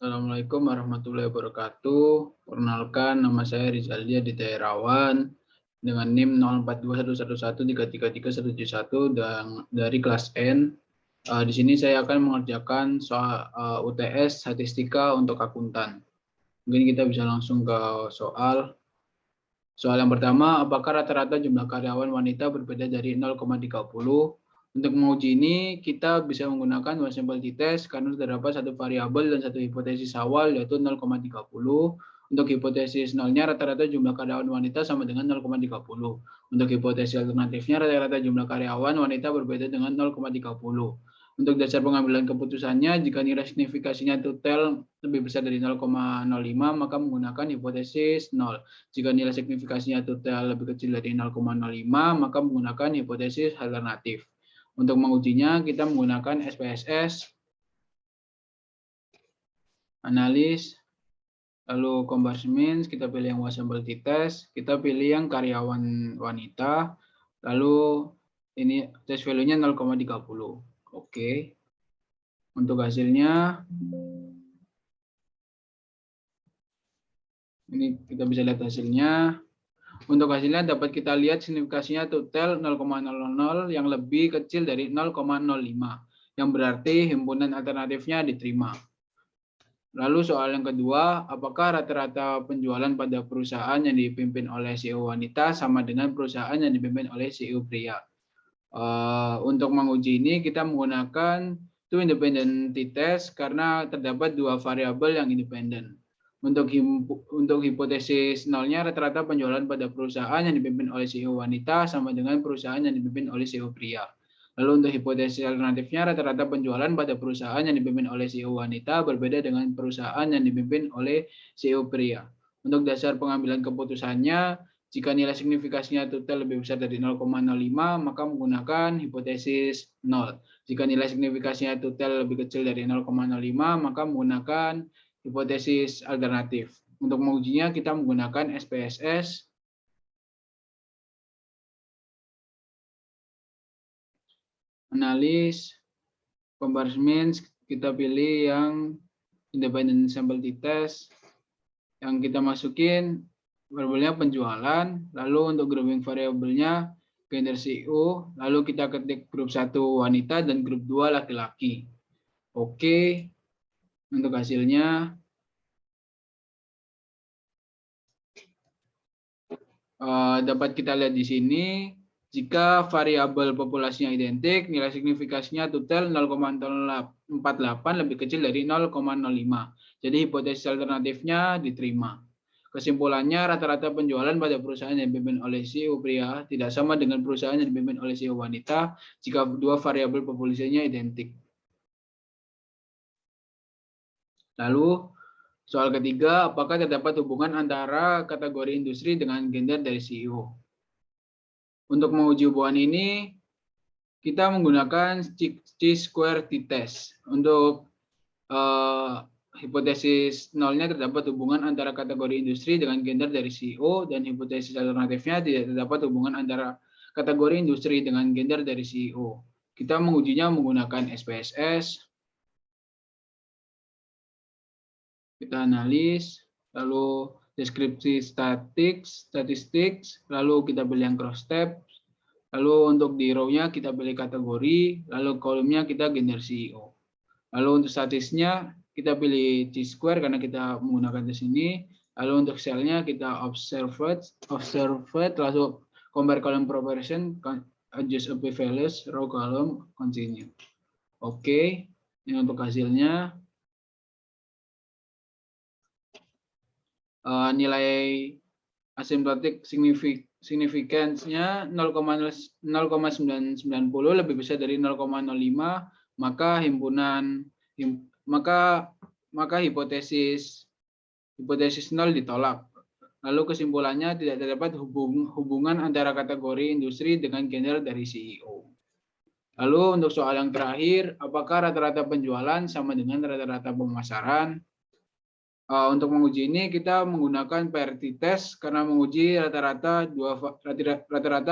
Assalamualaikum warahmatullahi wabarakatuh. Perkenalkan, nama saya Rizaldia Aditya Irawan dengan NIM 042111133371 dan dari kelas N. Di sini saya akan mengerjakan soal UTS statistika untuk akuntan. Mungkin kita bisa langsung ke soal. Soal yang pertama, apakah rata-rata jumlah karyawan wanita berbeda dari 0,30? Untuk menguji ini, kita bisa menggunakan dua sampel t-test karena terdapat satu variabel dan satu hipotesis awal, yaitu 0,30. Untuk hipotesis nolnya, rata-rata jumlah karyawan wanita sama dengan 0,30. Untuk hipotesis alternatifnya, rata-rata jumlah karyawan wanita berbeda dengan 0,30. Untuk dasar pengambilan keputusannya, jika nilai signifikasinya total lebih besar dari 0,05, maka menggunakan hipotesis 0. Jika nilai signifikasinya total lebih kecil dari 0,05, maka menggunakan hipotesis alternatif. Untuk mengujinya, kita menggunakan SPSS, analis, lalu conversion, kita pilih yang wasable t-test, kita pilih yang karyawan wanita, lalu ini test value-nya 0,30. Oke. Untuk hasilnya, ini kita bisa lihat hasilnya. Untuk hasilnya dapat kita lihat signifikasinya total 0,000 yang lebih kecil dari 0,05, yang berarti himpunan alternatifnya diterima. Lalu soal yang kedua, apakah rata-rata penjualan pada perusahaan yang dipimpin oleh CEO wanita sama dengan perusahaan yang dipimpin oleh CEO pria? Untuk menguji ini kita menggunakan two independent t-test karena terdapat dua variabel yang independen. Untuk hipotesis nolnya, rata-rata penjualan pada perusahaan yang dipimpin oleh CEO wanita sama dengan perusahaan yang dipimpin oleh CEO pria. Lalu untuk hipotesis alternatifnya, rata-rata penjualan pada perusahaan yang dipimpin oleh CEO wanita berbeda dengan perusahaan yang dipimpin oleh CEO pria. Untuk dasar pengambilan keputusannya, jika nilai signifikasinya total lebih besar dari 0,05, maka menggunakan hipotesis 0. Jika nilai signifikasinya total lebih kecil dari 0,05, maka menggunakan hipotesis alternatif. Untuk mengujinya, kita menggunakan SPSS, analis, comparison, kita pilih yang independent sample t-test. Yang kita masukin variabelnya penjualan, lalu untuk grouping variabelnya gender CEO, lalu kita ketik grup 1 wanita dan grup 2 laki-laki. Oke, untuk hasilnya dapat kita lihat di sini, jika variabel populasinya identik, nilai signifikasinya total 0,48 lebih kecil dari 0,05. Jadi hipotesis alternatifnya diterima. Kesimpulannya, rata-rata penjualan pada perusahaan yang dipimpin oleh CEO pria tidak sama dengan perusahaan yang dipimpin oleh CEO wanita jika dua variabel populasinya identik. Lalu, soal ketiga, apakah terdapat hubungan antara kategori industri dengan gender dari CEO? Untuk menguji hubungan ini, kita menggunakan chi-square t-test. Untuk hipotesis nolnya terdapat hubungan antara kategori industri dengan gender dari CEO, dan hipotesis alternatifnya tidak terdapat hubungan antara kategori industri dengan gender dari CEO. Kita mengujinya menggunakan SPSS, kita analis, lalu deskripsi statistik, lalu kita pilih yang cross step, lalu untuk di row-nya kita pilih kategori, lalu kolomnya kita gender CEO. Lalu untuk statisnya kita pilih chi-square karena kita menggunakan di sini. Lalu untuk cell-nya kita observed, lalu compare column proportion, adjust AP values, row column, continue. Oke, ini untuk hasilnya. Nilai asymptotic significance-nya 0,990 lebih besar dari 0,05, maka hipotesis 0 ditolak. Lalu kesimpulannya tidak terdapat hubungan antara kategori industri dengan gender dari CEO. Lalu untuk soal yang terakhir, apakah rata-rata penjualan sama dengan rata-rata pemasaran? Untuk menguji ini kita menggunakan PRT test karena menguji rata-rata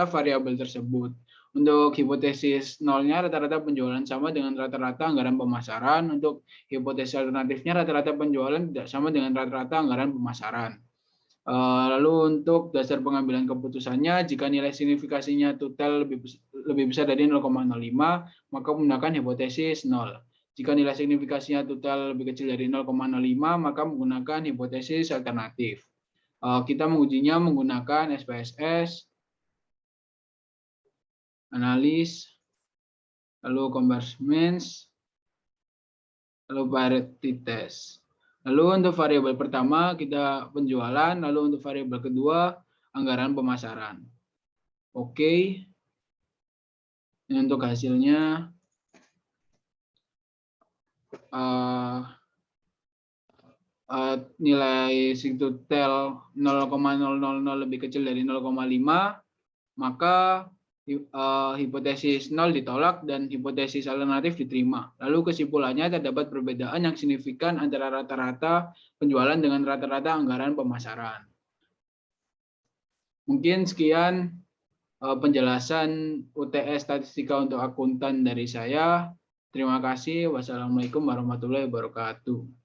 variabel tersebut. Untuk hipotesis nolnya rata-rata penjualan sama dengan rata-rata anggaran pemasaran. Untuk hipotesis alternatifnya rata-rata penjualan tidak sama dengan rata-rata anggaran pemasaran. Lalu untuk dasar pengambilan keputusannya, jika nilai signifikasinya total lebih besar dari 0,05, maka menggunakan hipotesis 0. Jika nilai signifikasinya total lebih kecil dari 0,05, maka menggunakan hipotesis alternatif. Kita mengujinya menggunakan SPSS, analis, lalu Convergence, lalu variety test. Lalu untuk variabel pertama kita penjualan, lalu untuk variabel kedua anggaran pemasaran. Oke. Ini untuk hasilnya nilai sigtotal 0,000 lebih kecil dari 0,5, maka hipotesis 0 ditolak dan hipotesis alternatif diterima. Lalu kesimpulannya terdapat perbedaan yang signifikan antara rata-rata penjualan dengan rata-rata anggaran pemasaran. Mungkin sekian penjelasan UTS statistika untuk akuntan dari saya. Terima kasih. Wassalamualaikum warahmatullahi wabarakatuh.